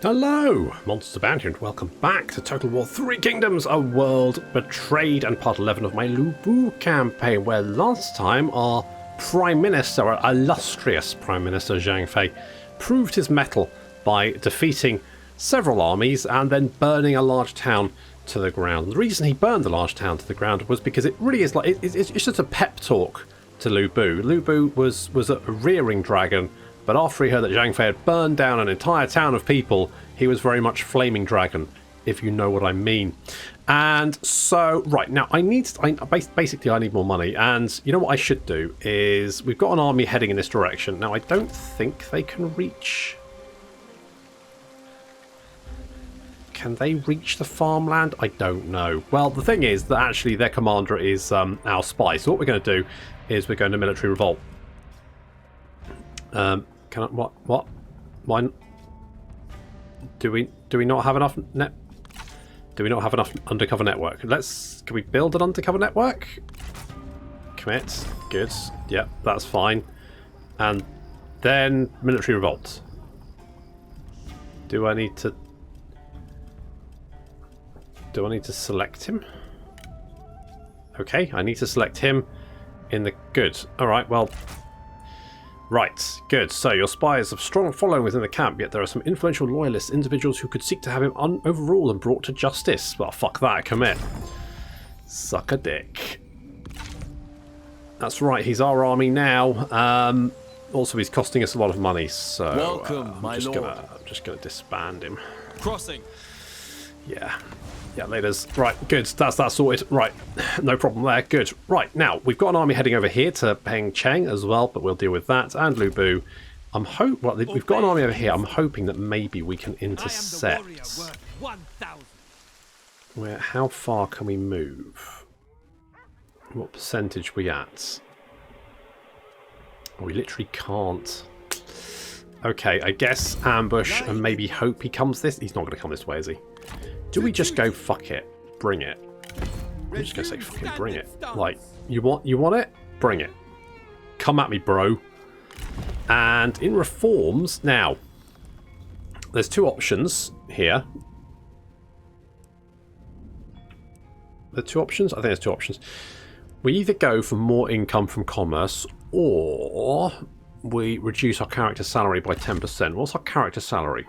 Hello, Monster Bounty, and welcome back to Total War 3 Kingdoms, a world betrayed, and part 11 of my Lu Bu campaign, where last time our Prime Minister, our illustrious Prime Minister Zhang Fei, proved his mettle by defeating several armies and then burning a large town to the ground. And the reason he burned the large town to the ground was because it really is like, it's just a pep talk to Lu Bu. Lu Bu was a rearing dragon, but after he heard that Zhang Fei had burned down an entire town of people, he was very much Flaming Dragon, if you know what I mean. And so, right, now basically I need more money. And you know what I should do is, we've got an army heading in this direction. Now, I don't think they can reach... Can they reach the farmland? I don't know. Well, the thing is that actually their commander is our spy. So what we're going to do is we're going to military revolt. Can I, what? Why? Do we not have enough net? Do we not have enough undercover network? Can we build an undercover network? Commit. Good. Yep, that's fine. And then military revolt. Do I need to select him? Okay, I need to select him in the good. All right, well. Right, good. So your spies have strong following within the camp, yet there are some influential loyalist individuals who could seek to have him overruled and brought to justice. Well, fuck that, commit. Suck a dick. That's right, he's our army now. Also, he's costing us a lot of money, so welcome, I'm just gonna disband him. Crossing. Yeah. Yeah, laters. Right, good. That's that sorted. Right, no problem there. Good. Right, now, we've got an army heading over here to Peng Cheng as well, but we'll deal with that. And Lu Bu. We've got an army over here. I'm hoping that maybe we can intercept. How far can we move? What percentage are we at? We literally can't. Okay, I guess ambush and maybe hope he comes this. He's not going to come this way, is he? Do we just go fuck it, bring it? I'm just gonna say fucking bring it. Like, you want it? Bring it. Come at me, bro. And in reforms, now, there's two options here. The two options? I think there's two options. We either go for more income from commerce, or we reduce our character salary by 10%. What's our character salary?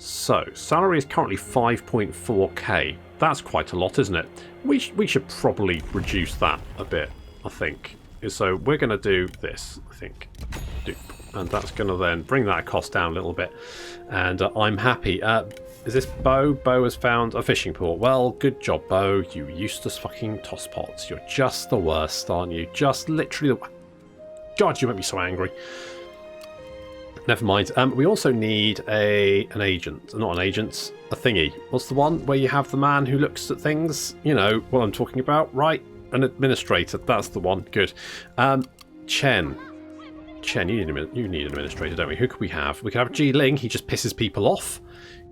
So, salary is currently 5.4k. That's quite a lot, isn't it? We should probably reduce that a bit, I think. So, we're going to do this, I think. And that's going to then bring that cost down a little bit. And I'm happy. Is this Bo? Bo has found a fishing port. Well, good job, Bo. You useless fucking tosspots. You're just the worst, aren't you? Just literally the... God, you make me so angry. Never mind. We also need an agent. Not an agent, a thingy. What's the one where you have the man who looks at things? You know what I'm talking about, right? An administrator. That's the one. Good. Chen, you need an administrator, don't we? Who could we have? We could have Ji Ling. He just pisses people off.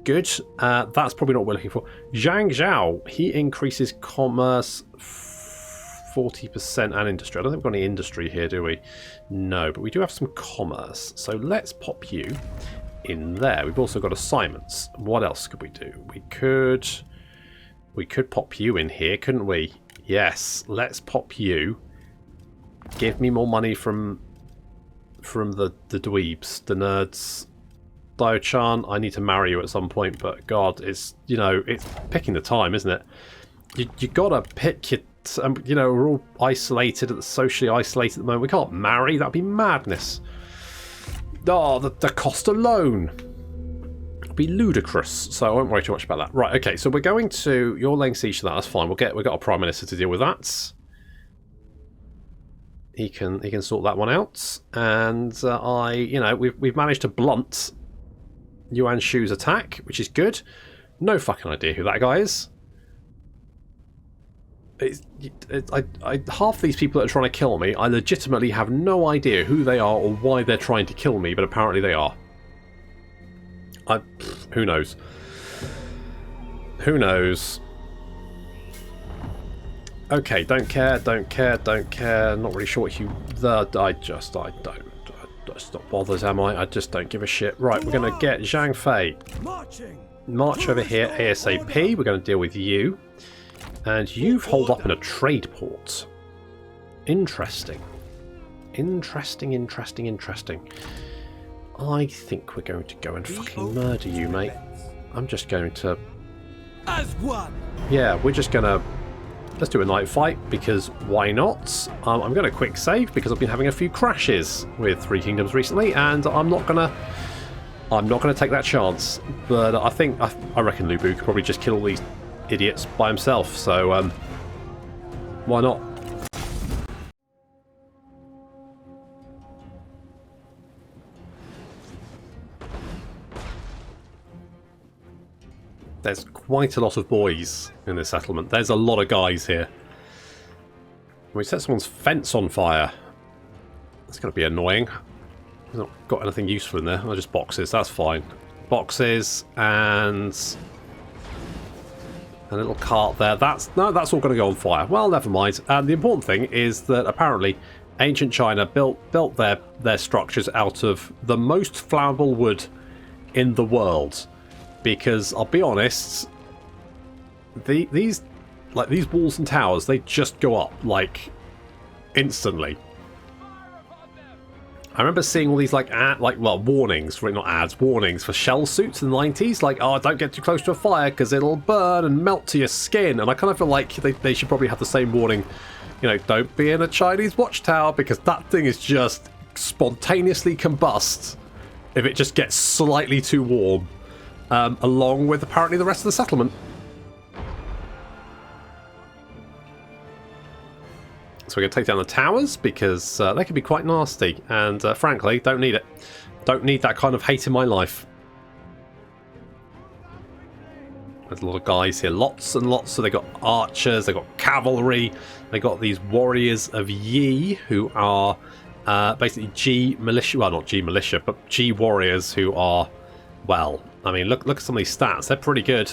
Good. That's probably not what we're looking for. Zhang Zhao. He increases commerce 40% and industry. I don't think we've got any industry here, do we? No, but we do have some commerce. So let's pop you in there. We've also got assignments. What else could we do? We could pop you in here, couldn't we? Yes, let's pop you. Give me more money from the dweebs, the nerds. Dio-chan, I need to marry you at some point, but God, it's picking the time, isn't it? You gotta pick your... we're all isolated, socially isolated at the moment. We can't marry. That'd be madness. Oh, the cost alone would be ludicrous. So I won't worry too much about that. Right, okay, so we're going to... You're laying siege to that. That's fine. We've got a Prime Minister to deal with that. He can sort that one out. And we've managed to blunt Yuan Shu's attack, which is good. No fucking idea who that guy is. Half these people that are trying to kill me, I legitimately have no idea who they are or why they're trying to kill me, but apparently they are. Who knows? Who knows? Okay, don't care. Not really sure what you... I It's not bothers, am I? I just don't give a shit. Right, we're going to get Zhang Fei. March over here ASAP. We're going to deal with you. And you've holed up in a trade port. Interesting. Interesting. I think we're going to go and fucking murder you, mate. I'm just going to... As one. Yeah, we're just going to... Let's do a night fight, because why not? I'm going to quick save, because I've been having a few crashes with Three Kingdoms recently, and I'm not going to take that chance. But I reckon Lu Bu could probably just kill all these idiots by himself, so why not? There's quite a lot of boys in this settlement. There's a lot of guys here. We set someone's fence on fire. That's going to be annoying. I've not got anything useful in there. Oh, just boxes. That's fine. Boxes and a little cart there. That's all going to go on fire. Well, never mind. The important thing is that apparently ancient China built their structures out of the most flammable wood in the world. Because I'll be honest, these walls and towers, they just go up like instantly. I remember seeing all these warnings, not ads, warnings for shell suits in the 90s, like, oh, don't get too close to a fire because it'll burn and melt to your skin. And I kind of feel like they should probably have the same warning, don't be in a Chinese watchtower because that thing is just spontaneously combust if it just gets slightly too warm. Along with apparently the rest of the settlement. So we're going to take down the towers because they can be quite nasty, and frankly, don't need it. Don't need that kind of hate in my life. There's a lot of guys here, lots and lots. So they got archers, they got cavalry, they got these warriors of Yi who are basically G militia. Well, not G militia, but G warriors who are, well, I mean, look at some of these stats. They're pretty good.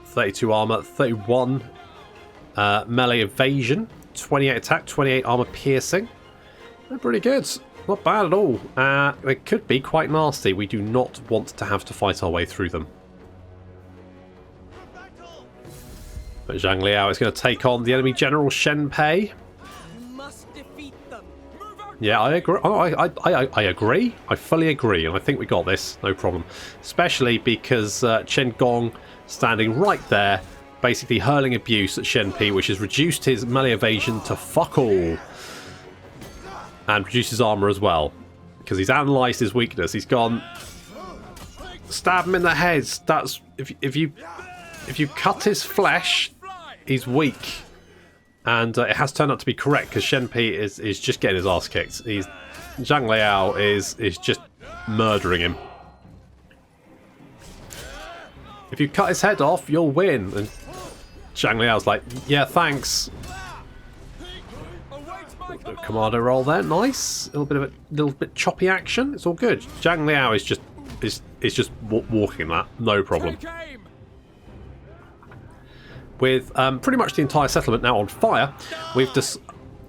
32 armor, 31 melee evasion, 28 attack, 28 armor piercing. They're pretty good. Not bad at all. They could be quite nasty. We do not want to have to fight our way through them. But Zhang Liao is going to take on the enemy general Shen Pei. Yeah, I agree. I agree. I fully agree, and I think we got this, no problem. Especially because Chen Gong standing right there, basically hurling abuse at Shen Pi, which has reduced his melee evasion to fuck all, and reduced his armor as well, because he's analysed his weakness. He's gone, stab him in the head. That's if you cut his flesh, he's weak. And it has turned out to be correct because Shen Pi is just getting his ass kicked. Zhang Liao is just murdering him. If you cut his head off, you'll win. And Zhang Liao's like, yeah, thanks. Commando roll there, nice. A little bit choppy action. It's all good. Zhang Liao is just walking that, no problem. With pretty much the entire settlement now on fire, we've just...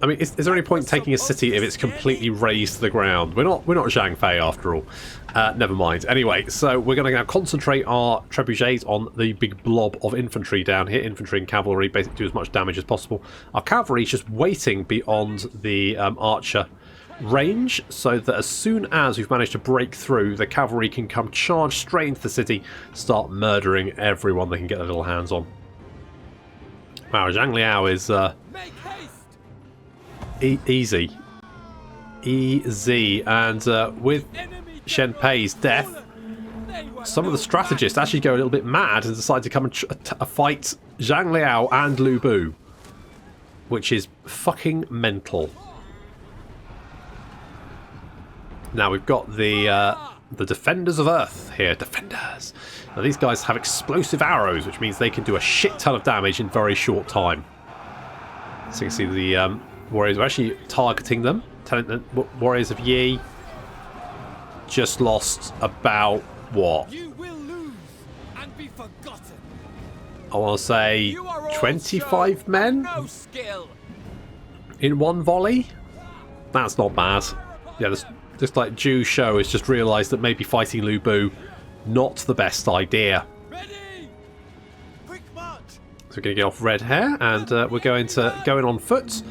I mean, is there any point in taking a city if it's completely razed to the ground? We're not Zhang Fei after all. Never mind. Anyway, so we're going to now concentrate our trebuchets on the big blob of infantry down here. Infantry and cavalry basically do as much damage as possible. Our cavalry is just waiting beyond the archer range, so that as soon as we've managed to break through, the cavalry can come charge straight into the city, start murdering everyone they can get their little hands on. Wow, Zhang Liao is easy, and with Shen Pei's death, some of the strategists actually go a little bit mad and decide to come and fight Zhang Liao and Lu Bu, which is fucking mental. Now we've got the Defenders of Earth here. Defenders. Now these guys have explosive arrows, which means they can do a shit ton of damage in very short time. So you can see the warriors are actually targeting them. Warriors of Yi just lost about, what? You will lose and be forgotten. I want to say 25 men in one volley. That's not bad. Yeah, Just like Ju Shou has just realised that maybe fighting Lu Bu, not the best idea. Ready! Quick march! So we're going to get off red hair, and we're going in on foot,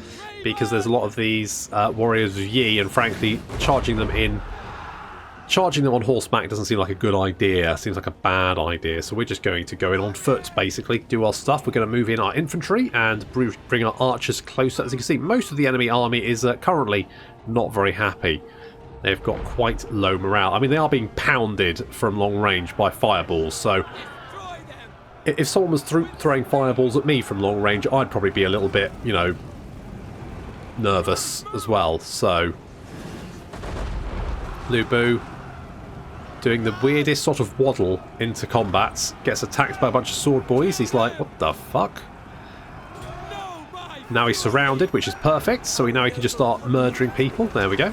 because there's a lot of these warriors of Yi, and frankly, charging them on horseback doesn't seem like a good idea. Seems like a bad idea. So we're just going to go in on foot, basically, do our stuff. We're going to move in our infantry and bring our archers closer. As you can see, most of the enemy army is currently not very happy. They've got quite low morale. I mean, they are being pounded from long range by fireballs, so if someone was throwing fireballs at me from long range, I'd probably be a little bit, you know, nervous as well. So Lu Bu doing the weirdest sort of waddle into combat, gets attacked by a bunch of sword boys. He's like, what the fuck? Now he's surrounded, which is perfect, so now he can just start murdering people. There we go.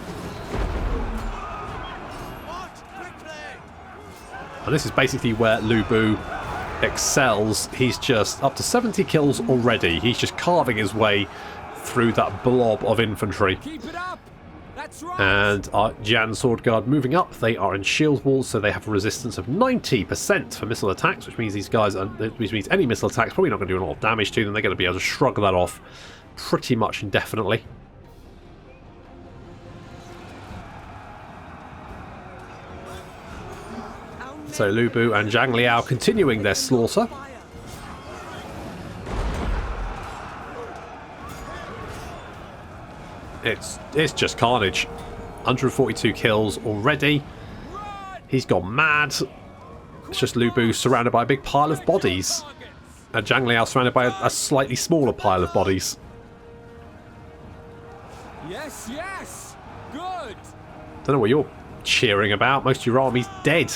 And this is basically where Lu Bu excels. He's just up to 70 kills already. He's just carving his way through that blob of infantry. Keep it up. That's right. And our Jan Sword Guard moving up. They are in shield walls, so they have a resistance of 90% for missile attacks, which means these guys which means any missile attacks probably not going to do a lot of damage to them. They're going to be able to shrug that off pretty much indefinitely. So Lu Bu and Zhang Liao continuing their slaughter. It's just carnage. 142 kills already. He's gone mad. It's just Lu Bu surrounded by a big pile of bodies, and Zhang Liao surrounded by a slightly smaller pile of bodies. Yes, yes. Good. Don't know what you're cheering about. Most of your army's dead,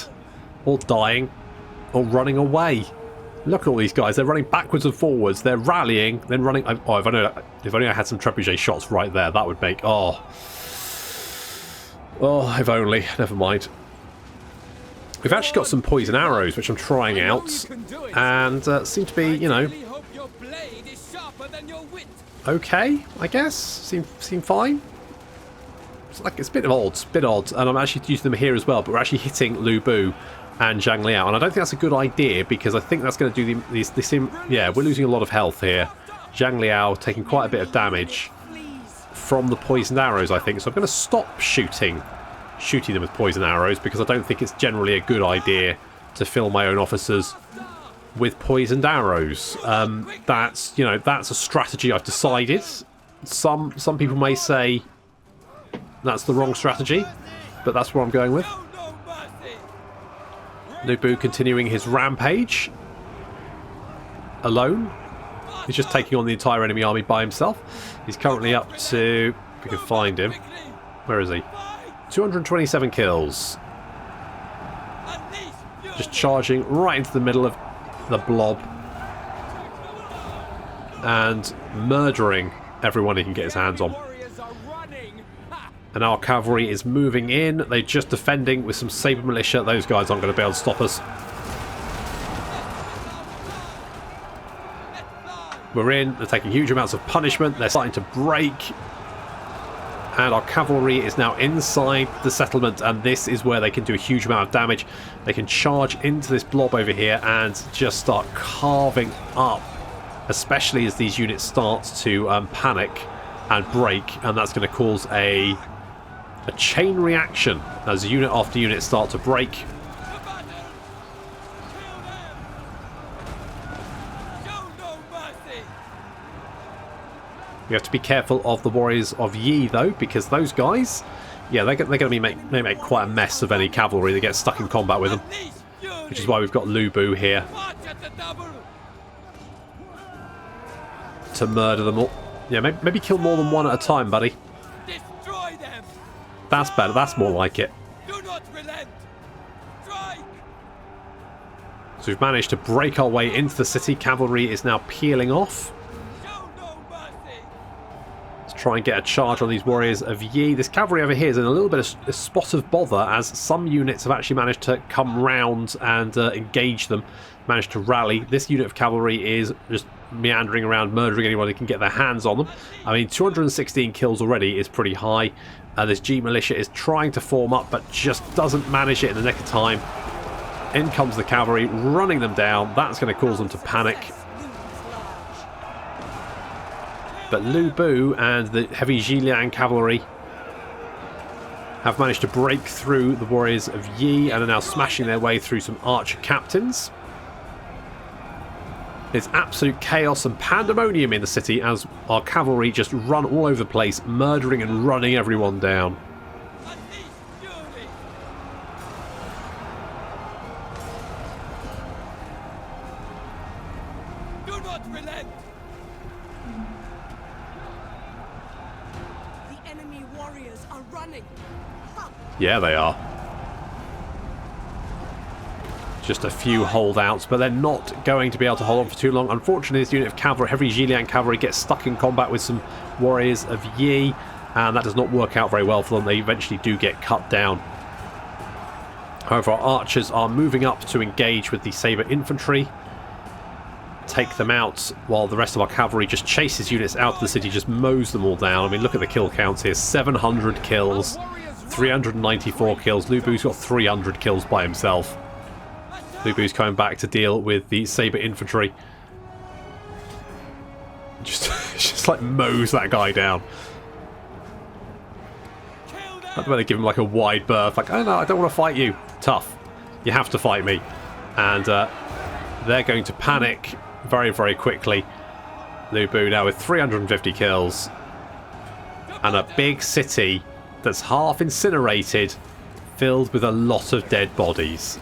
or dying, or running away. Look at all these guys. They're running backwards and forwards. They're rallying, then running. Oh, if only I had some trebuchet shots right there, that would make... Oh, if only. Never mind. We've actually got some poison arrows, which I'm trying out, and seem to be, you know, okay, I guess. Seem fine. It's a bit odd, and I'm actually using them here as well, but we're actually hitting Lu Bu and Zhang Liao, and I don't think that's a good idea, because I think that's going to do yeah, we're losing a lot of health here. Zhang Liao taking quite a bit of damage from the poisoned arrows, I think, so I'm going to stop shooting them with poison arrows, because I don't think it's generally a good idea to fill my own officers with poisoned arrows. That's a strategy I've decided. Some people may say that's the wrong strategy, but that's what I'm going with. Lu Bu continuing his rampage alone. He's just taking on the entire enemy army by himself. He's currently up to, if we can find him, where is he? 227 kills. Just charging right into the middle of the blob and murdering everyone he can get his hands on. And our cavalry is moving in. They're just defending with some saber militia. Those guys aren't going to be able to stop us. We're in. They're taking huge amounts of punishment. They're starting to break. And our cavalry is now inside the settlement. And this is where they can do a huge amount of damage. They can charge into this blob over here and just start carving up. Especially as these units start to panic and break. And that's going to cause a chain reaction as unit after unit start to break. We have to be careful of the warriors of Yi, though, because those guys, yeah, they're going to make quite a mess of any cavalry that gets stuck in combat with them. Which is why we've got Lu Bu here to murder them all. Yeah, maybe kill more than one at a time, buddy. That's better. That's more like it. Do not relent. Strike. So we've managed to break our way into the city. Cavalry is now peeling off. Show no mercy. Let's try and get a charge on these warriors of Yi. This cavalry over here is in a little bit of a spot of bother, as some units have actually managed to come round and engage them, managed to rally. This unit of cavalry is just meandering around, murdering anyone who can get their hands on them. I mean, 216 kills already is pretty high. This G militia is trying to form up, but just doesn't manage it in the nick of time. In comes the cavalry, running them down. That's going to cause them to panic. But Lu Bu and the heavy Zhiliang cavalry have managed to break through the warriors of Yi and are now smashing their way through some archer captains. There's absolute chaos and pandemonium in the city as our cavalry just run all over the place, murdering and running everyone down. Do not relent. The enemy warriors are running. Ha! Yeah, they are. Just a few holdouts, but they're not going to be able to hold on for too long. Unfortunately, this unit of cavalry, heavy Zhiliang cavalry, gets stuck in combat with some warriors of Yi, and that does not work out very well for them. They eventually do get cut down. However, our archers are moving up to engage with the saber infantry, take them out, while the rest of our cavalry just chases units out of the city, just mows them all down. I mean, look at the kill counts here. 700 kills, 394 kills. Lu Bu's got 300 kills by himself. Lu Bu's coming back to deal with the saber infantry. Just like mows that guy down. I'd better give him like a wide berth. Like, oh no, I don't want to fight you. Tough. You have to fight me. And they're going to panic very, very quickly. Lu Bu now with 350 kills. And a big city that's half incinerated, filled with a lot of dead bodies.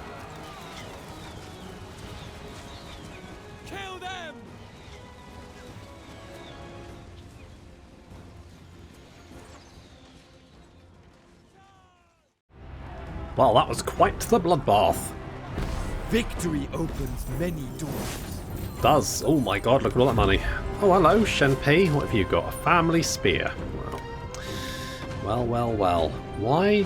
Well, that was quite the bloodbath. Victory opens many doors. Does. Oh my god, look at all that money. Oh, hello, Shen Pi. What have you got? A family spear. Well. Why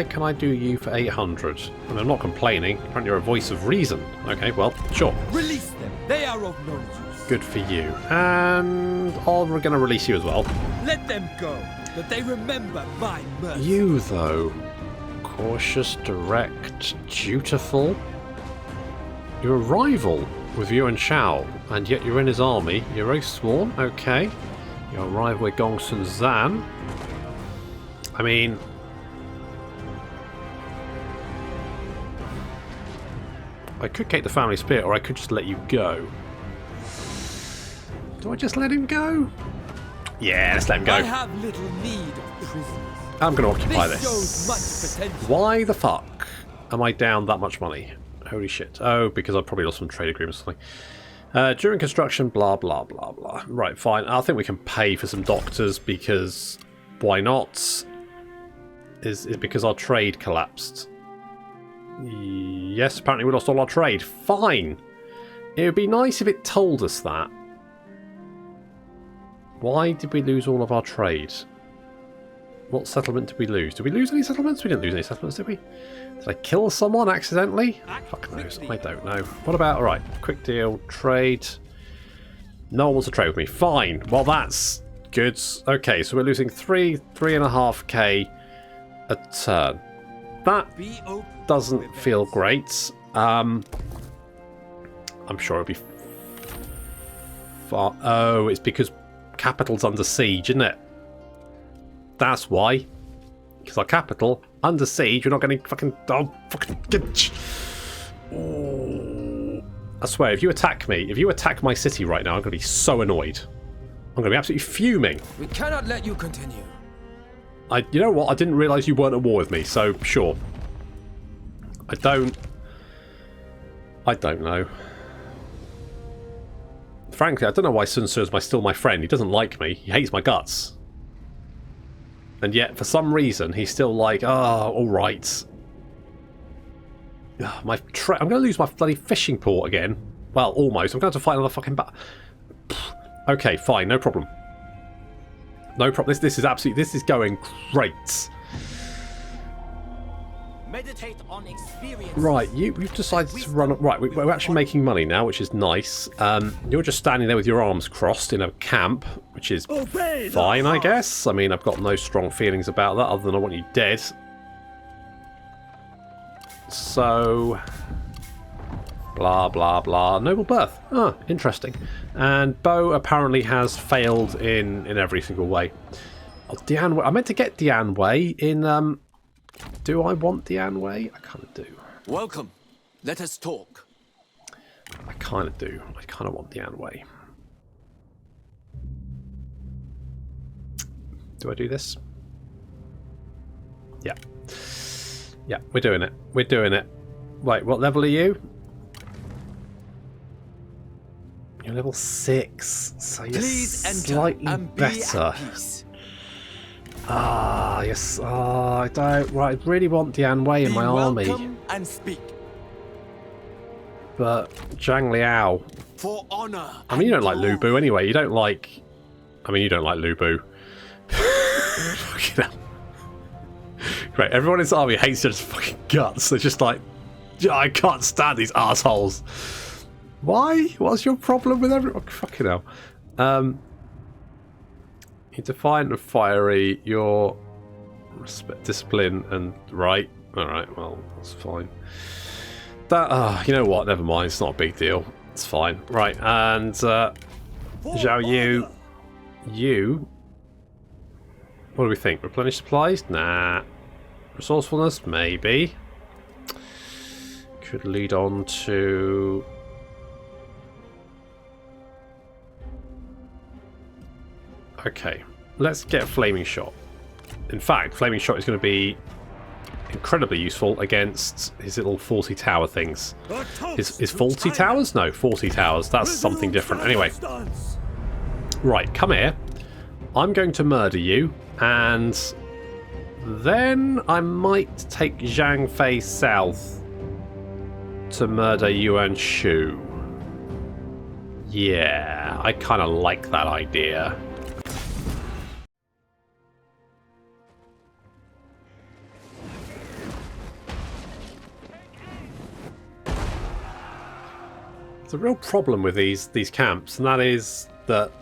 can I do you for 800? I mean, I'm not complaining. Apparently you're a voice of reason. Okay, well, sure. Release them. They are of no use. Good for you. And we're going to release you as well. Let them go, that they remember my mercy. You, though. Cautious, direct, dutiful. You're a rival with Yuan Shao, and yet you're in his army. You're oath sworn, okay. You're a rival with Gongsun Zan. I mean, I could take the family spear, or I could just let you go. Do I just let him go? Yeah, let's let him go. I have little need of prisoners. I'm going to occupy This shows much this. potential. Why the fuck am I down that much money? Holy shit. Oh, because I probably lost some trade agreements or something. During construction, blah, blah, blah, blah. Right, fine. I think we can pay for some doctors because why not? Is because our trade collapsed. Yes, apparently we lost all our trade. Fine. It would be nice if it told us that. Why did we lose all of our trade? What settlement did we lose? Did we lose any settlements? We didn't lose any settlements, did we? Did I kill someone accidentally? Fuck knows. I don't know. What about, alright, quick deal, trade. No one wants to trade with me. Fine. Well, that's good. Okay, so we're losing 3.5k a turn. That doesn't feel great. I'm sure it'll be far. Oh, it's because capital's under siege, isn't it? That's why. Because our capital, under siege, we're not getting fucking... Oh, fucking... Oh. I swear, if you attack me, if you attack my city right now, I'm going to be so annoyed. I'm going to be absolutely fuming. We cannot let you continue. You know what? I didn't realise you weren't at war with me, so sure. I don't know. Frankly, I don't know why Sun Tzu is still my friend. He doesn't like me. He hates my guts. And yet, for some reason, he's still like, oh, alright. I'm going to lose my bloody fishing port again. Well, almost. I'm going to have to fight another fucking Okay, fine, no problem. No problem. This is absolutely... This is going great. Meditate on experience. Right, you've decided to run... Right, we're actually making money now, which is nice. You're just standing there with your arms crossed in a camp, which is fine, I guess. I mean, I've got no strong feelings about that, other than I want you dead. So... Blah, blah, blah. Noble birth. Ah, interesting. And Bo apparently has failed in every single way. Oh, Diane Way. I meant to get Diane Way in... Do I want Diane Way? I kind of do. Welcome. Let us talk. I kind of do. I kind of want Diane Way. Do I do this? Yeah. Yeah, we're doing it. We're doing it. Wait, what level are you? You're level 6, so you're slightly better. Ah, yes. Oh, I don't. Right, I really want Diane Wei in my army. And speak. But Zhang Liao. For honor. I mean, you don't like Lu Bu anyway. You don't like. I mean, you don't like Lu Bu. Fucking hell. Great. Everyone in this army hates their fucking guts. They're just like, I can't stand these assholes. Why? What's your problem with everyone? Fucking hell. You're defiant and fiery. You're discipline and right. All right. Well, that's fine. That. You know what? Never mind. It's not a big deal. It's fine. Right. And Zhao you. What do we think? Replenish supplies? Nah. Resourcefulness? Maybe. Could lead on to. Okay, let's get Flaming Shot. In fact, Flaming Shot is going to be incredibly useful against his little 40 tower things. Is 40 towers? No, 40 towers. That's something different. Anyway. Right, come here. I'm going to murder you, and then I might take Zhang Fei south to murder Yuan Shu. Yeah, I kind of like that idea. There's a real problem with these camps, and that is that,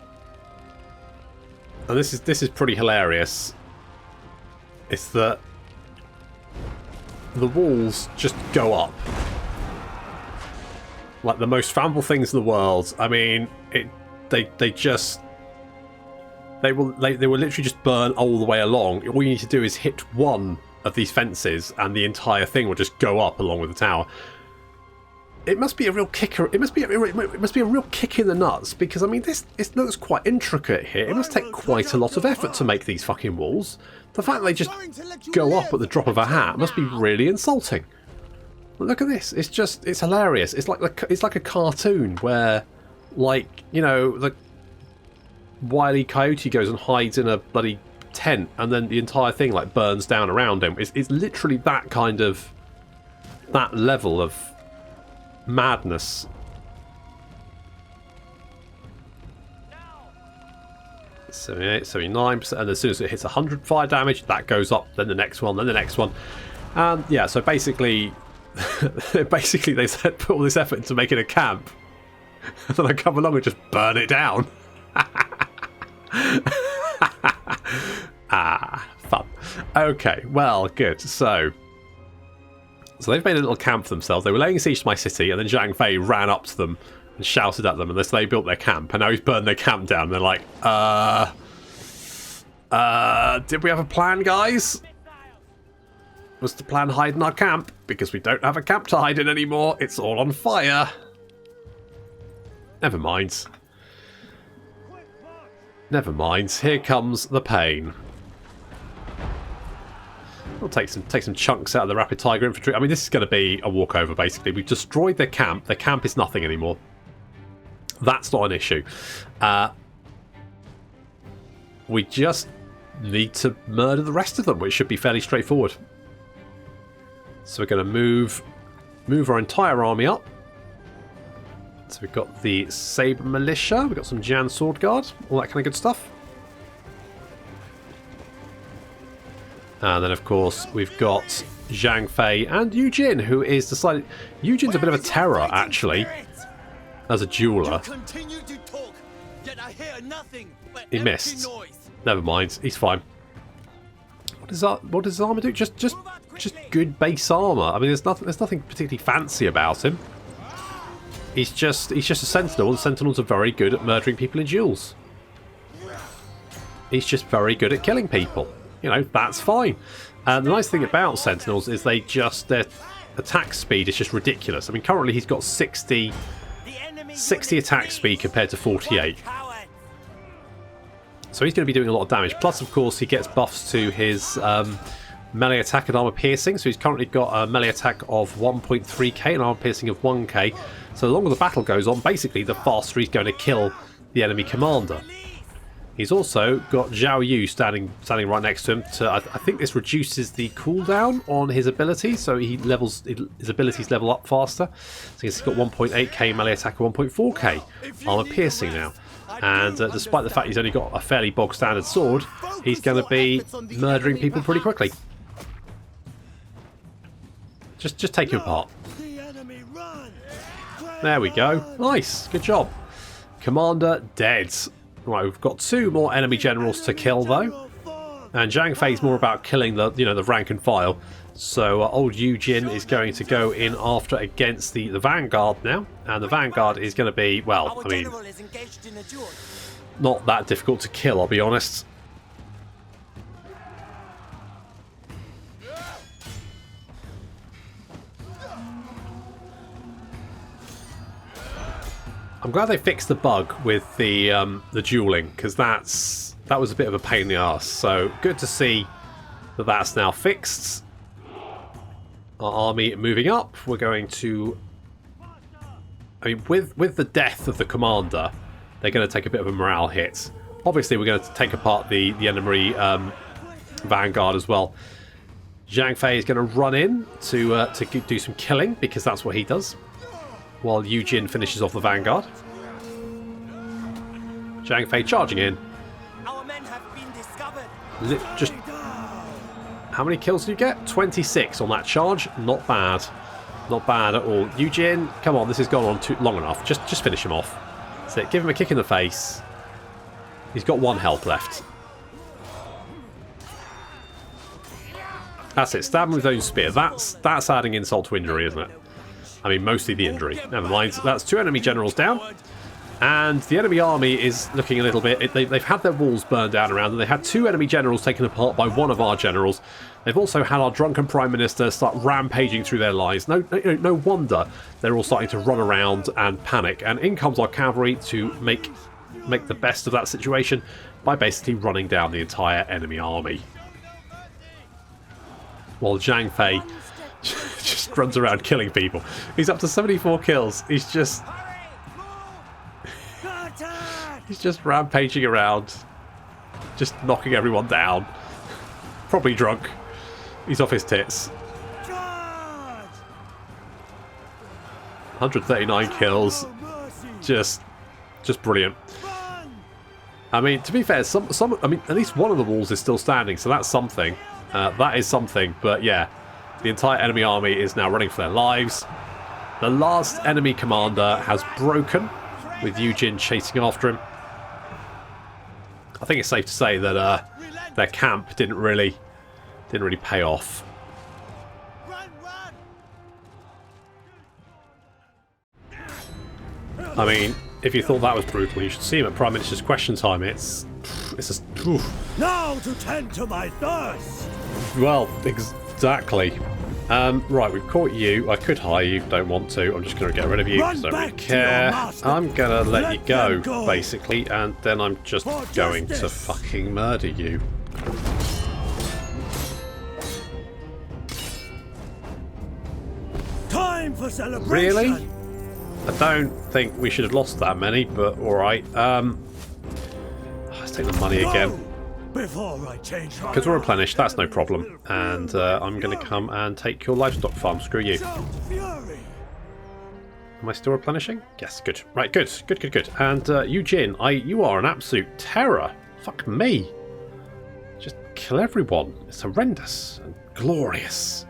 and this is pretty hilarious. It's that the walls just go up like the most flammable things in the world. I mean, they will literally just burn all the way along. All you need to do is hit one of these fences, and the entire thing will just go up along with the tower. It must be a real kicker. It must be a real kick in the nuts, because I mean, this looks quite intricate here. It must take quite a lot of effort to make these fucking walls. The fact they just go up at the drop of a hat must be really insulting. Look at this. It's hilarious. It's like a cartoon where, like, you know, the Wile E. Coyote goes and hides in a bloody tent, and then the entire thing like burns down around him. It's literally that kind of, that level of madness. No. 78, 79%, and as soon as it hits 100 fire damage, that goes up, then the next one, then the next one. And yeah, so basically they said put all this effort into making a camp, and then I come along and just burn it down. Fun. Okay, well, good. So they've made a little camp for themselves. They were laying siege to my city, and then Zhang Fei ran up to them and shouted at them, and they built their camp, and now he's burned their camp down. And they're like, did we have a plan, guys? Was the plan hide in our camp? Because we don't have a camp to hide in anymore. It's all on fire. Never mind. Never mind. Here comes the pain. We'll take some chunks out of the Rapid Tiger infantry. I mean, this is going to be a walkover, basically. We've destroyed their camp. Their camp is nothing anymore. That's not an issue. We just need to murder the rest of them, which should be fairly straightforward. So we're going to move our entire army up. So we've got the Sabre Militia. We've got some Jan Sword Guard. All that kind of good stuff. And then, of course, we've got Zhang Fei and Yujin, who is decided... Yujin's a bit of a terror, actually, as a jeweler. Continue to talk, yet I hear nothing but He empty missed. noise. Never mind, he's fine. What does his armor do? Just good base armor. I mean, there's nothing particularly fancy about him. He's just a sentinel. The sentinels are very good at murdering people in duels. He's just very good at killing people. You know, that's fine. And the nice thing about sentinels is their attack speed is just ridiculous. I mean, currently he's got 60 attack speed compared to 48. So he's going to be doing a lot of damage. Plus, of course, he gets buffs to his melee attack and armor piercing. So he's currently got a melee attack of 1.3k and armor piercing of 1k. So the longer the battle goes on, basically, the faster he's going to kill the enemy commander. He's also got Zhao Yu standing right next to him. I think this reduces the cooldown on his abilities, so his abilities level up faster. So he's got 1.8k melee attack and 1.4k armor piercing now. And despite the fact he's only got a fairly bog standard sword, he's going to be murdering people pretty quickly. Just take him apart. There we go. Nice, good job. Commander dead. Right, we've got 2 more enemy generals to kill though, and Zhang Fei's more about killing the rank and file. So old Yujin is going to go in after against the Vanguard now, and the Vanguard is going to be, well, I mean, not that difficult to kill, I'll be honest. I'm glad they fixed the bug with the dueling, because that was a bit of a pain in the ass. So good to see that that's now fixed. Our army moving up. We're going to... I mean, with the death of the commander, they're going to take a bit of a morale hit. Obviously, we're going to take apart the enemy Vanguard as well. Zhang Fei is going to run in to do some killing, because that's what he does, while Yujin finishes off the Vanguard. Zhang Fei charging in. Our men have been discovered. Just how many kills do you get? 26 on that charge. Not bad. Not bad at all. Yujin, come on, this has gone on too long enough. Just finish him off. That's it. Give him a kick in the face. He's got 1 health left. That's it. Stab him with his own spear. That's adding insult to injury, isn't it? I mean, mostly the injury. Never mind. That's 2 enemy generals down. And the enemy army is looking a little bit... They've had their walls burned down around them. They had 2 enemy generals taken apart by 1 of our generals. They've also had our drunken Prime Minister start rampaging through their lives. No wonder they're all starting to run around and panic. And in comes our cavalry to make the best of that situation by basically running down the entire enemy army. While Zhang Fei just runs around killing people. He's up to 74 kills. He's just rampaging around, just knocking everyone down. Probably drunk. He's off his tits. 139 kills. Just brilliant. I mean, to be fair, I mean, at least one of the walls is still standing, so that's something. That is something. But yeah, the entire enemy army is now running for their lives. The last enemy commander has broken, with Yujin chasing after him. I think it's safe to say that their camp didn't really pay off. I mean, if you thought that was brutal, you should see him at Prime Minister's question time. It's just... Oof. Now to tend to my thirst. Well, exactly. Right, we've caught you. I could hire you, don't want to. I'm just going to get rid of you because I don't really care. I'm going to let you go, basically, and then I'm just going to fucking murder you. Time for celebration. Really? I don't think we should have lost that many, but alright. Let's take the money again. Because we're replenished, that's no problem. And I'm going to come and take your livestock farm. Screw you. Am I still replenishing? Yes, good. Right, good. And Eugene, you are an absolute terror. Fuck me. Just kill everyone. It's horrendous and glorious.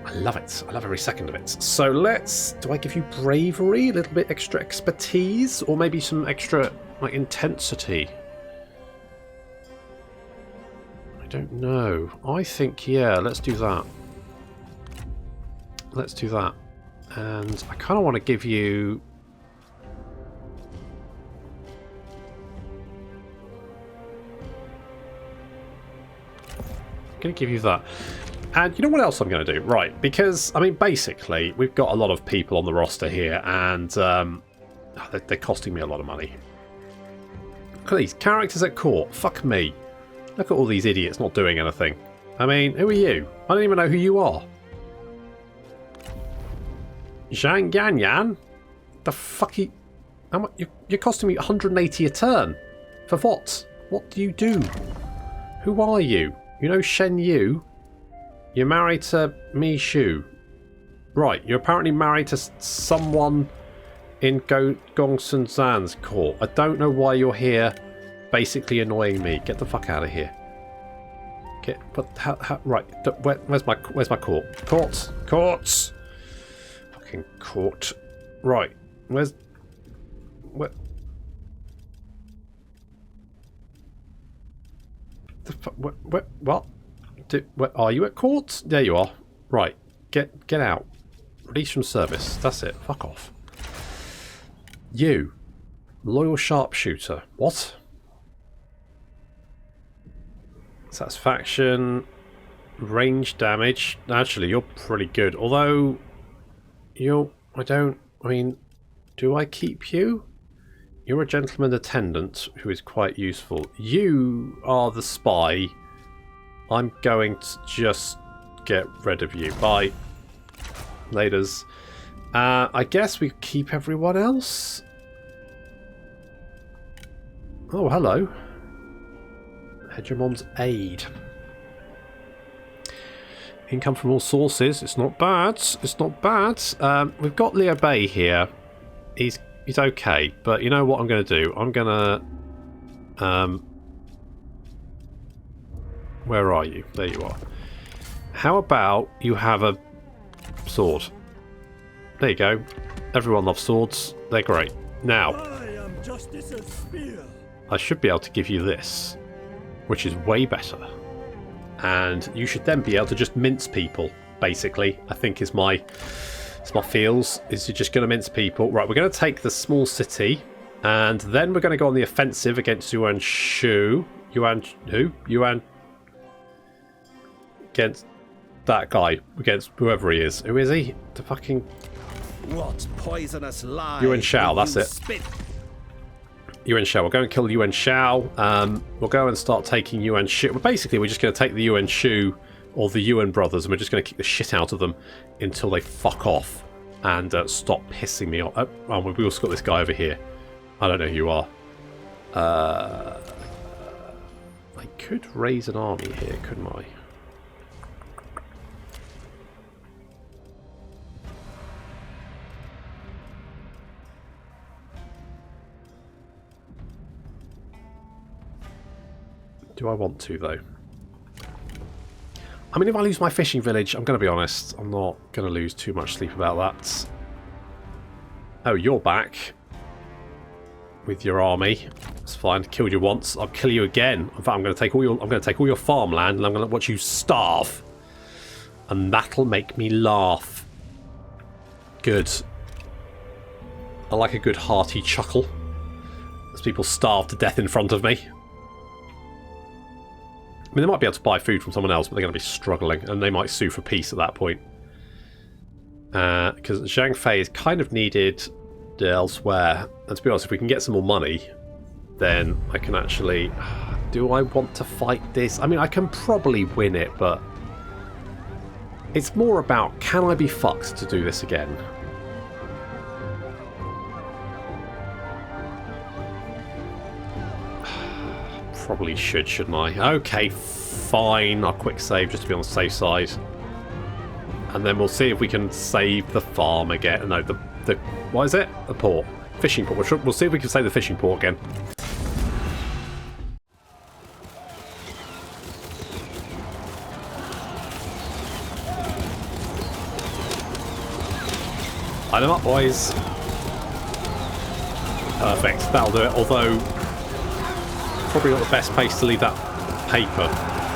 I love it. I love every second of it. So let's... Do I give you bravery? A little bit extra expertise? Or maybe some extra, like, intensity? I don't know. I think, yeah, let's do that. Let's do that. And I kind of want to give you... I'm going to give you that. And you know what else I'm going to do? Right, because, I mean, basically, we've got a lot of people on the roster here, and they're costing me a lot of money. Look at these characters at court. Fuck me. Look at all these idiots not doing anything. I mean, who are you? I don't even know who you are. Zhang Yanyan? The fuck you... How much? You're costing me 180 a turn. For what? What do you do? Who are you? You know Shen Yu? You're married to Mi Shu. Right, you're apparently married to someone in Gongsun Zan's court. I don't know why you're here basically annoying me. Get the fuck out of here. Get... But how right, where's my court? Courts! Fucking court. Right, where's... Where... What? Where, are you at court? There you are. Right. Get out. Release from service. That's it. Fuck off. You. Loyal sharpshooter. What? Satisfaction. Range damage. Actually, you're pretty good. Although, I mean, do I keep you? You're a gentleman attendant who is quite useful. You are the spy. I'm going to just get rid of you. Bye. Laters. I guess we keep everyone else. Oh, hello. Hegemon's aid. Income from all sources. It's not bad. It's not bad. We've got Liu Bei here. He's okay, but you know what I'm going to do? I'm going to... Where are you? There you are. How about you have a sword? There you go. Everyone loves swords. They're great. Now, I am Justice's spear. I should be able to give you this, which is way better. And you should then be able to just mince people, basically, I think is my feels, is you're just going to mince people. Right, we're going to take the small city, and then we're going to go on the offensive against Yuan Shu. Against that guy, against whoever he is. Who is he? The fucking... What poisonous lie? Yuan Shao, that's it. Yuan Shao. We'll go and kill Yuan Shao. We'll go and start taking Yuan Shu. Well, basically, we're just going to take the Yuan Shu or the Yuan brothers, and we're just going to kick the shit out of them until they fuck off and stop pissing me off. Oh, we've also got this guy over here. I don't know who you are. I could raise an army here, couldn't I? Do I want to, though? I mean, if I lose my fishing village, I'm going to be honest, I'm not going to lose too much sleep about that. Oh, you're back. With your army. It's fine. Killed you once. I'll kill you again. In fact, I'm going to take all your farmland, and I'm going to watch you starve. And that'll make me laugh. Good. I like a good hearty chuckle. As people starve to death in front of me. I mean, they might be able to buy food from someone else, but they're going to be struggling, and they might sue for peace at that point. Because Zhang Fei is kind of needed elsewhere. And to be honest, if we can get some more money, then I can actually... Do I want to fight this? I mean, I can probably win it, but... It's more about, can I be fucked to do this again? Probably shouldn't I? Okay, fine. I'll quick save just to be on the safe side. And then we'll see if we can save the farm again. No, the what is it? The port. Fishing port. We'll see if we can save the fishing port again. Line them up, boys. Perfect. That'll do it. Although, probably not the best place to leave that paper.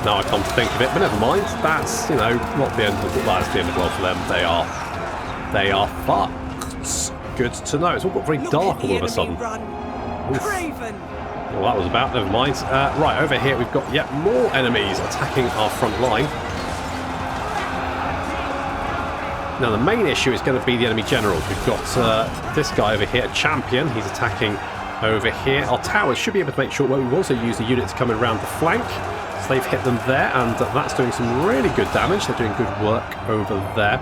Now I come to think of it, but never mind. That's, you know, not the end of the, that's the end of the world for them. They are fucked. Good to know. It's all got very dark all of a sudden. Craven. Well, that was about. Never mind. Right, over here we've got yet more enemies attacking our front line. Now the main issue is going to be the enemy generals. We've got this guy over here, a champion. He's attacking over here. Our towers should be able to make sure. Well, we've also used the units coming around the flank. So they've hit them there, and that's doing some really good damage. They're doing good work over there.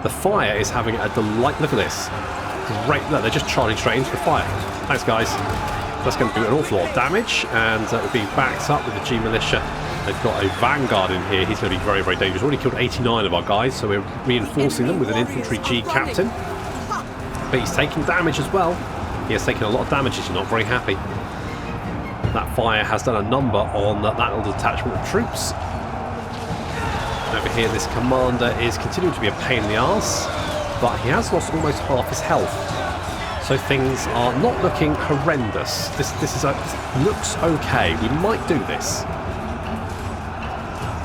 The fire is having a delight. Look at this. Great. Look, they're just charging straight into the fire. Thanks, guys. That's going to do an awful lot of damage, and we're being backed up with the G Militia. They've got a Vanguard in here. He's going to be very, very dangerous. Already killed 89 of our guys, so we're reinforcing them with an infantry G captain. But he's taking damage as well. He has taken a lot of damage, as you're not very happy. That fire has done a number on that little detachment of troops. Over here, this commander is continuing to be a pain in the arse, but he has lost almost half his health. So things are not looking horrendous. This looks okay. We might do this.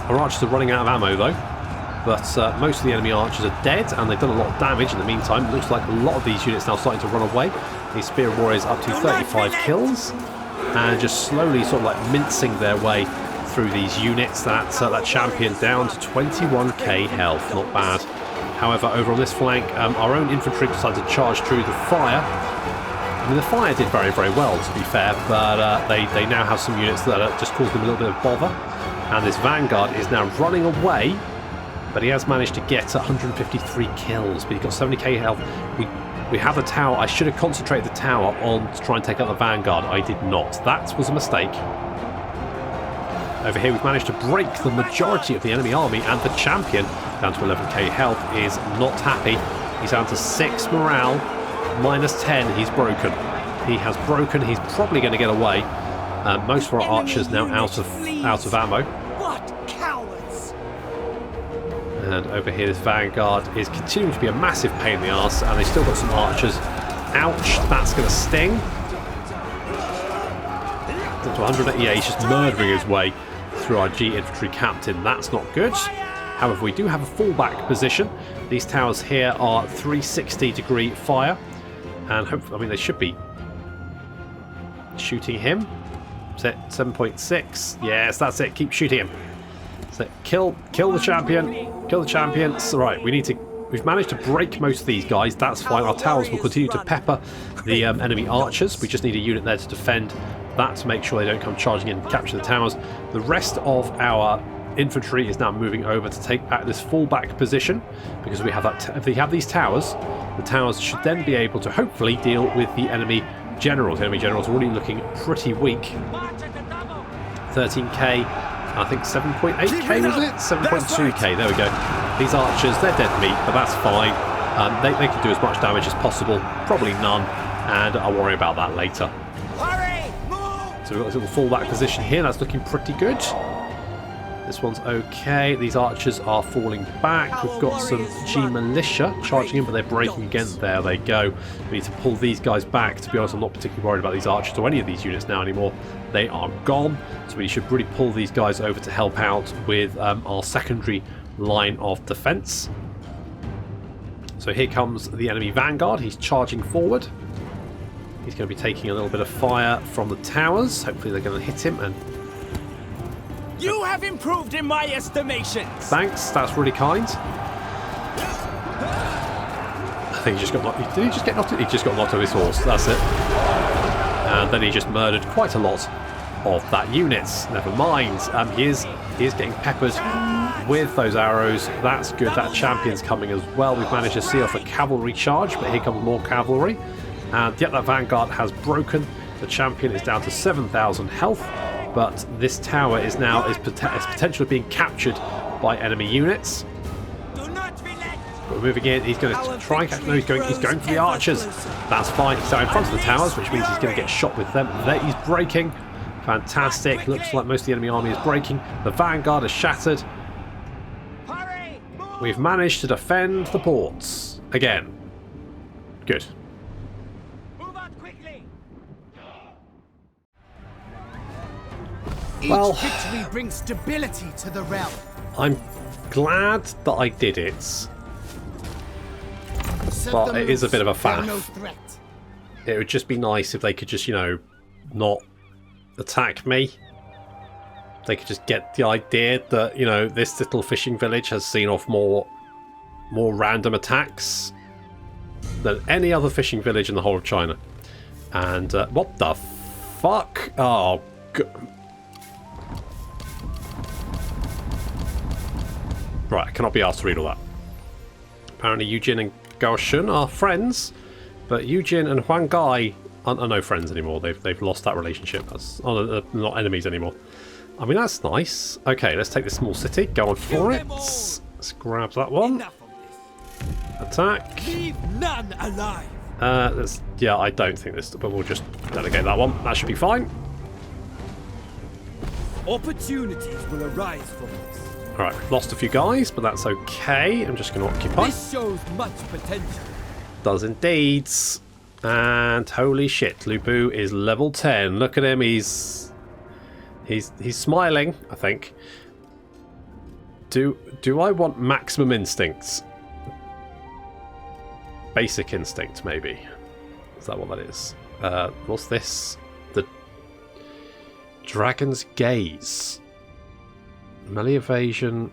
Our archers are running out of ammo though, but most of the enemy archers are dead, and they've done a lot of damage in the meantime. It looks like a lot of these units now starting to run away. These Spear Warriors up to 35 kills, and just slowly sort of like mincing their way through these units. That champion down to 21k health, not bad. However, over on this flank, our own infantry decided to charge through the fire. I mean, the fire did very, very well, to be fair, but they now have some units that just caused them a little bit of bother. And this Vanguard is now running away, but he has managed to get 153 kills, but he's got 70k health. We have a tower. I should have concentrated the tower on to try and take out the Vanguard. I did not. That was a mistake. Over here we've managed to break the majority of the enemy army, and the champion, down to 11k health, is not happy. He's down to 6 morale, minus 10. He's broken. He has broken. He's probably going to get away. Most of our archers now out of ammo. What cowards! And over here this Vanguard is continuing to be a massive pain in the arse, and they've still got some archers. Ouch, that's going to sting. Up to 100. Yeah, he's just murdering his way through our G infantry captain. That's not good. However, we do have a fallback position. These towers here are 360-degree fire, and hopefully, I mean, they should be shooting him. Set 7.6. Yes, that's it. Keep shooting him. So kill the champion. Kill the champion. So, right, we've managed to break most of these guys. That's fine. Our towers will continue to pepper the enemy archers. We just need a unit there to defend that, to make sure they don't come charging in and capture the towers. The rest of our infantry is now moving over to take back this fallback position, because we have that. If they have these towers, the towers should then be able to hopefully deal with the enemy generals. The enemy generals are already looking pretty weak. 13k, I think 7.8k was it? 7.2k, there we go. These archers, they're dead meat, but that's fine. They can do as much damage as possible, probably none, and I'll worry about that later. So we've got a little fallback position here, that's looking pretty good. This one's okay. These archers are falling back. We've got some G Militia charging in, but they're breaking again. There they go. We need to pull these guys back. To be honest, I'm not particularly worried about these archers or any of these units now anymore. They are gone. So we should really pull these guys over to help out with our secondary line of defense. So here comes the enemy Vanguard. He's charging forward. He's going to be taking a little bit of fire from the towers. Hopefully they're going to hit him. And you have improved in my estimation. Thanks, that's really kind. I think he just got knocked. Did he just get knocked? He just got knocked off his horse. That's it. And then he just murdered quite a lot of that unit. Never mind. He is getting peppered with those arrows. That's good. That champion's coming as well. We've managed to see off a cavalry charge, but here comes more cavalry. And yet that Vanguard has broken. The champion is down to 7,000 health. But this tower is now potentially being captured by enemy units. We're moving in. He's going to try and catch. No, he's going for the archers. That's fine. He's down in front of the towers, which means he's going to get shot with them. There, he's breaking. Fantastic. Looks like most of the enemy army is breaking. The Vanguard is shattered. We've managed to defend the ports again. Good. Move out quickly. Well, Each victory brings stability to the realm. I'm glad that I did it, Set but them it is a loose. bit of a They're faff. no threat. It would just be nice if they could just, you know, not attack me. They could just get the idea that, you know, this little fishing village has seen off more random attacks than any other fishing village in the whole of China. And what the fuck? Oh, right, I cannot be asked to read all that. Apparently Eugene and Gao Shun are friends, but Eugene and Huang Gai are no friends anymore. They've lost that relationship. That's not enemies anymore. I mean, that's nice. Okay, let's take this small city. Go on for it. Let's grab that one. Enough of this. Attack. Leave none alive. Yeah, I don't think this, but we'll just delegate that one. That should be fine. Opportunities will arise from this. Alright, we've lost a few guys, but that's okay. I'm just going to occupy. This shows much potential. Does indeed. And holy shit, Lubu is level 10. Look at him, he's smiling, I think. Do I want maximum instincts? Basic instinct, maybe. Is that what that is? What's this? The Dragon's Gaze. Melee evasion.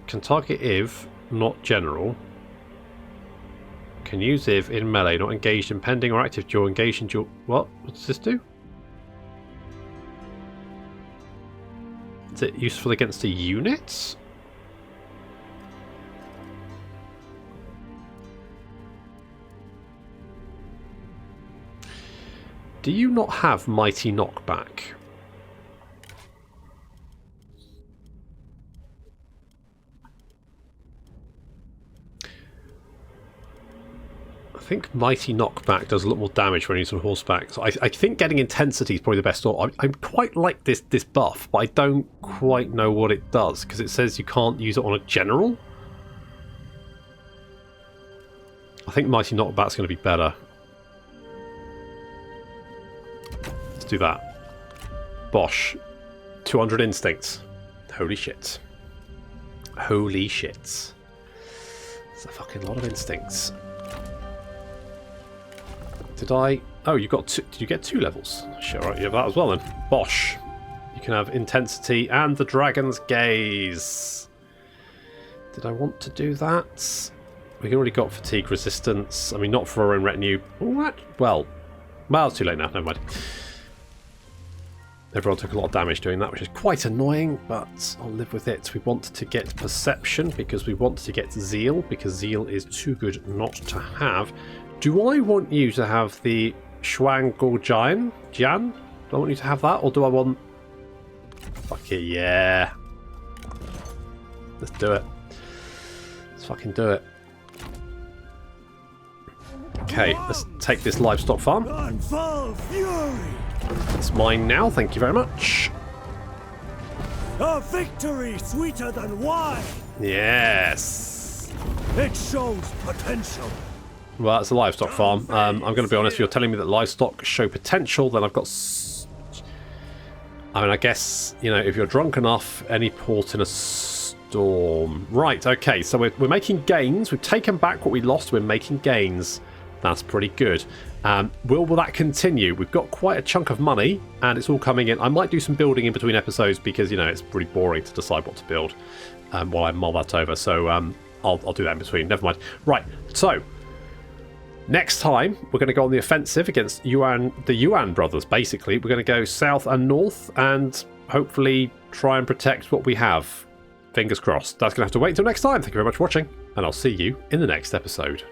Can target if, not general. Can use if in melee, not engaged in pending or active duel. Engaged in duel. What? What does this do? Is it useful against a unit? Do you not have Mighty Knockback? I think Mighty Knockback does a lot more damage when he's on horseback. So I think getting Intensity is probably the best thought. I quite like this buff, but I don't quite know what it does, because it says you can't use it on a general. I think Mighty Knockback's going to be better. Let's do that. Bosh. 200 instincts. Holy shit. Holy shit. It's a fucking lot of instincts. Did I... Oh, you got two... Did you get 2 levels? Sure, right, you have that as well then. Bosh. You can have Intensity and the Dragon's Gaze. Did I want to do that? We already got Fatigue Resistance. I mean, not for our own retinue. What? Well, it's too late now. Never mind. Everyone took a lot of damage doing that, which is quite annoying, but I'll live with it. We want to get Perception because we want to get Zeal, because Zeal is too good not to have. Do I want you to have the Shuang Jian? Do I want you to have that, or do I want... Fuck it, yeah. Let's do it. Let's fucking do it. Okay, let's take this livestock farm. On full fury. It's mine now, thank you very much. A victory sweeter than wine. Yes. It shows potential. Well, that's a livestock farm. I'm going to be honest, if you're telling me that livestock show potential, then I've got... I mean, I guess, you know, if you're drunk enough, any port in a storm. Right, okay, so we're making gains. We've taken back what we lost. We're making gains. That's pretty good. Will that continue? We've got quite a chunk of money, and it's all coming in. I might do some building in between episodes because, you know, it's pretty boring to decide what to build while I mull that over. So I'll do that in between. Never mind. Right, so... Next time, we're going to go on the offensive against the Yuan brothers, basically. We're going to go south and north and hopefully try and protect what we have. Fingers crossed. That's going to have to wait until next time. Thank you very much for watching, and I'll see you in the next episode.